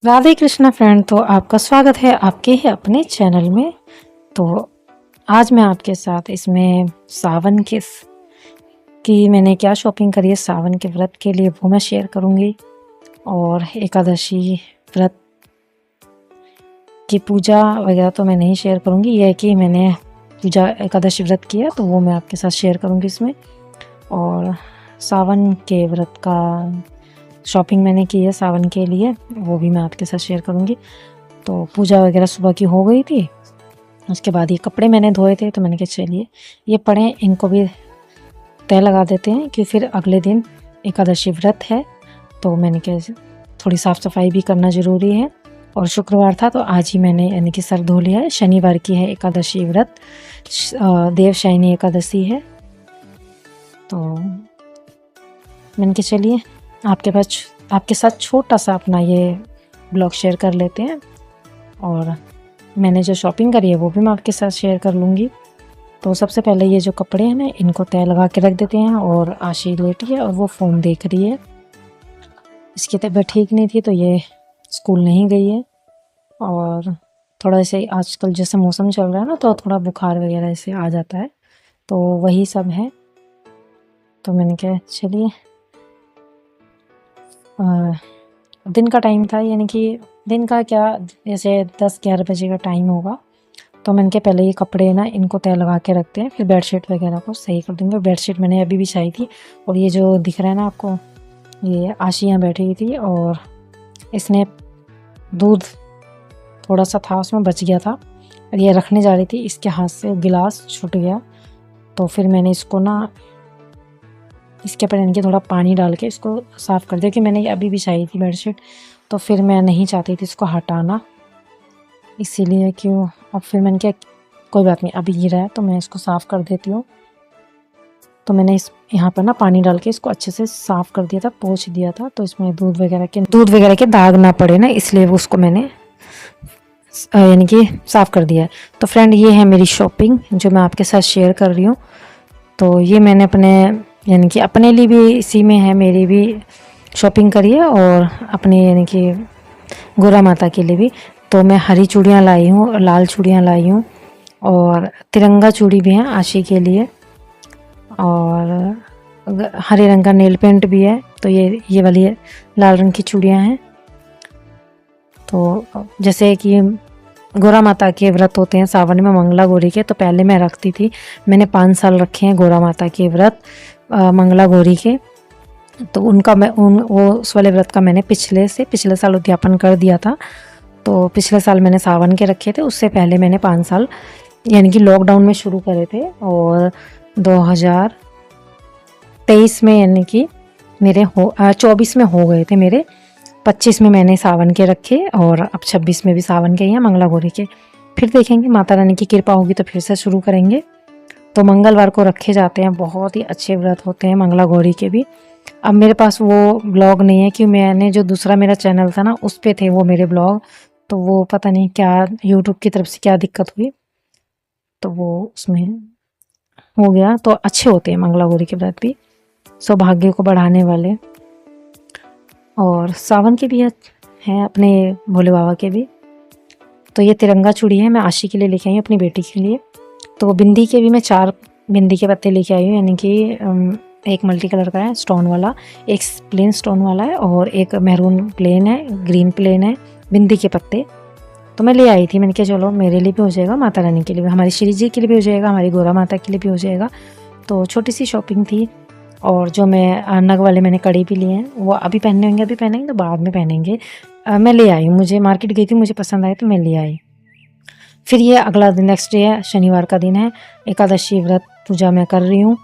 Radhe Krishna friend. तो आपका स्वागत है आपके ही अपने चैनल में। तो आज मैं आपके साथ इसमें सावन की मैंने क्या शॉपिंग करी है सावन के व्रत के लिए वो मैं शेयर करूंगी। और एकादशी व्रत की पूजा वगैरह तो मैं नहीं शेयर करूंगी। यह है कि मैंने पूजा एकादशी व्रत किया तो वो मैं आपके साथ शेयर करूंगी इसमें। और सावन के व्रत का शॉपिंग मैंने की है सावन के लिए, वो भी मैं आपके साथ शेयर करूंगी। तो पूजा वगैरह सुबह की हो गई थी। उसके बाद ये कपड़े मैंने धोए थे तो मैंने कहा चलिए ये पड़े इनको भी तय लगा देते हैं कि फिर अगले दिन एकादशी व्रत है। तो मैंने कहा थोड़ी साफ़ सफाई भी करना ज़रूरी है। और शुक्रवार था तो आज ही मैंने यानी कि सर धो लिया है। शनिवार की है एकादशी व्रत, देवशयनी एकादशी है। तो मैंने कहा चलिए आपके साथ छोटा सा अपना ये ब्लॉग शेयर कर लेते हैं। और मैंने जो शॉपिंग करी है वो भी मैं आपके साथ शेयर कर लूँगी। तो सबसे पहले ये जो कपड़े हैं ना इनको तय लगा के रख देते हैं। और आशी लेटी है और वो फ़ोन देख रही है। इसकी तबीयत ठीक नहीं थी तो ये स्कूल नहीं गई है। और थोड़ा ऐसे आजकल जैसे मौसम चल रहा है ना तो थोड़ा बुखार वगैरह ऐसे आ जाता है, तो वही सब है। तो मैंने कहा चलिए दिन का टाइम था, यानी कि दिन का क्या जैसे 10-11 बजे का टाइम होगा। तो मैंने कहा पहले ये कपड़े ना इनको तय लगा के रखते हैं, फिर बेडशीट वगैरह को सही कर देंगे। बेडशीट मैंने अभी बिछाई थी। और ये जो दिख रहा है ना आपको, ये आशी यहाँ बैठी हुई थी और इसने दूध थोड़ा सा था उसमें बच गया था और ये रखने जा रही थी, इसके हाथ से गिलास छूट गया। तो फिर मैंने इसको ना इसके ऊपर इनके थोड़ा पानी डाल के इसको साफ़ कर दिया कि मैंने अभी बिछाई थी बेडशीट। तो फिर मैं नहीं चाहती थी इसको हटाना, इसीलिए क्यों। अब फिर मैंने क्या कोई बात नहीं, अभी गिरा है तो मैं इसको साफ़ कर देती हूँ। तो मैंने इस यहाँ पर ना पानी डाल के इसको अच्छे से साफ़ कर दिया था, पोंछ दिया था। तो इसमें दूध वगैरह के दाग ना पड़े ना, इसलिए वो उसको मैंने यानी कि साफ़ कर दिया है। तो फ्रेंड ये है मेरी शॉपिंग जो मैं आपके साथ शेयर कर रही हूँ। तो ये मैंने अपने यानी कि अपने लिए भी इसी में है, मेरी भी शॉपिंग करी है और अपने यानी कि गोरा माता के लिए भी। तो मैं हरी चूड़ियाँ लाई हूँ, लाल चूड़ियाँ लाई हूँ और तिरंगा चूड़ी भी है आशी के लिए। और हरे रंग का नेल पेंट भी है। तो ये वाली लाल रंग की चूड़ियाँ हैं। तो जैसे कि गोरा माता के व्रत होते हैं सावन में मंगला गौरी के, तो पहले मैं रखती थी। मैंने 5 साल रखे हैं गोरा माता के व्रत मंगला गौरी के। तो उनका मैं उस वाले व्रत का मैंने पिछले साल उद्यापन कर दिया था। तो पिछले साल मैंने सावन के रखे थे, उससे पहले मैंने 5 साल यानी कि लॉकडाउन में शुरू करे थे। और 2023 में यानी कि मेरे 24 में हो गए थे मेरे। 25 में मैंने सावन के रखे और अब 26 में भी सावन के ही हैं मंगला गौरी के। फिर देखेंगे माता रानी की कृपा होगी तो फिर से शुरू करेंगे। तो मंगलवार को रखे जाते हैं, बहुत ही अच्छे व्रत होते हैं मंगला गौरी के भी। अब मेरे पास वो ब्लॉग नहीं है कि मैंने जो दूसरा मेरा चैनल था ना उस पे थे वो मेरे ब्लॉग। तो वो पता नहीं क्या यूट्यूब की तरफ से क्या दिक्कत हुई, तो वो उसमें हो गया। तो अच्छे होते हैं मंगला गौरी के व्रत भी, सौभाग्य को बढ़ाने वाले। और सावन के भी हैं अपने भोले बाबा के भी। तो ये तिरंगा चूड़ी है, मैं आशी के लिए लेके आई हूँ अपनी बेटी के लिए। तो बिंदी के भी मैं 4 बिंदी के पत्ते लेके आई हूँ, यानी कि एक मल्टी कलर का है स्टोन वाला, एक प्लेन स्टोन वाला है और एक मैरून प्लेन है, ग्रीन प्लेन है बिंदी के पत्ते। तो मैं ले आई थी, मैंने कहा चलो मेरे लिए भी हो जाएगा, माता रानी के लिए भी, हमारी श्री जी के लिए भी हो जाएगा, हमारी गोरा माता के लिए भी हो जाएगा। तो छोटी सी शॉपिंग थी। और जो मैं नग वाले मैंने कड़ी भी लिए हैं वो अभी पहनने होंगे, अभी पहनेंगे तो बाद में पहनेंगे। मैं ले आई, मुझे मार्केट गई थी, मुझे पसंद आए तो मैं ले आई। फिर ये अगला दिन नेक्स्ट डे है, शनिवार का दिन है, एकादशी व्रत पूजा मैं कर रही हूँ।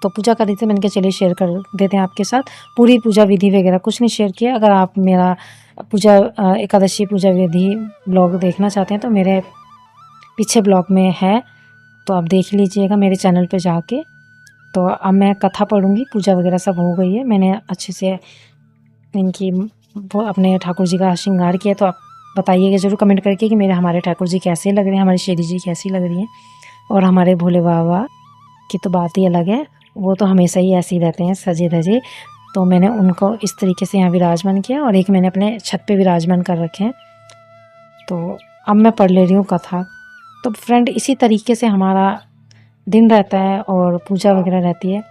तो पूजा कर रही थी, मैंने कहा चलिए शेयर कर देते हैं आपके साथ। पूरी पूजा विधि वगैरह कुछ नहीं शेयर किया। अगर आप मेरा एकादशी पूजा विधि ब्लॉग देखना चाहते हैं तो मेरे पीछे ब्लॉग में है, तो आप देख लीजिएगा मेरे चैनल पे जाके। तो अब मैं कथा पढ़ूँगी, पूजा वगैरह सब हो गई है, मैंने अच्छे से इनकी वो अपने ठाकुर जी का श्रृंगार किया। तो आप बताइएगा ज़रूर कमेंट करके कि हमारे ठाकुर जी कैसे लग रहे हैं, हमारी श्री जी कैसी लग रही हैं। और हमारे भोले बाबा की तो बात ही अलग है, वो तो हमेशा ही ऐसे ही रहते हैं सजे धजे। तो मैंने उनको इस तरीके से यहाँ विराजमान किया और एक मैंने अपने छत पे विराजमान कर रखे हैं। तो अब मैं पढ़ ले रही हूँ कथा। तो फ्रेंड इसी तरीके से हमारा दिन रहता है और पूजा वगैरह रहती है।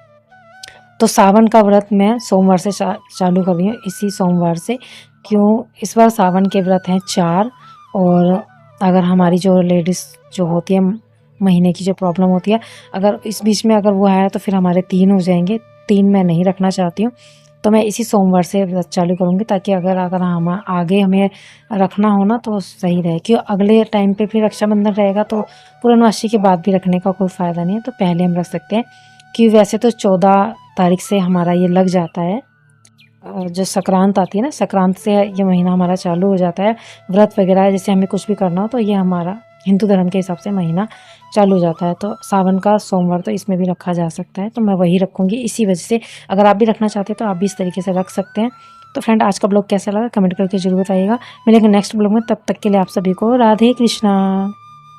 तो सावन का व्रत मैं सोमवार से चालू कर रही हूँ, इसी सोमवार से। क्यों, इस बार सावन के व्रत हैं 4, और अगर हमारी जो लेडीज़ जो होती है महीने की जो प्रॉब्लम होती है, अगर इस बीच में अगर वो आया तो फिर हमारे 3 हो जाएंगे। 3 मैं नहीं रखना चाहती हूँ, तो मैं इसी सोमवार से व्रत चालू करूँगी, ताकि अगर हम आगे हमें रखना हो ना तो सही रहे। क्यों, अगले टाइम पे फिर रक्षाबंधन रहेगा तो पूर्णमासी के बाद भी रखने का कोई फ़ायदा नहीं है, तो पहले हम रख सकते हैं। कि वैसे तो 14 तारीख से हमारा ये लग जाता है, जो संक्रांत आती है ना, संक्रांत से ये महीना हमारा चालू हो जाता है व्रत वगैरह। जैसे हमें कुछ भी करना हो तो ये हमारा हिंदू धर्म के हिसाब से महीना चालू हो जाता है। तो सावन का सोमवार तो इसमें भी रखा जा सकता है, तो मैं वही रखूँगी इसी वजह से। अगर आप भी रखना चाहते हैं तो आप भी इस तरीके से रख सकते हैं। तो फ्रेंड आज का ब्लॉग कैसा लगा कमेंट करके जरूर बताइएगा। मिलेंगे नेक्स्ट ब्लॉग में, तब तक के लिए आप सभी को राधे कृष्णा।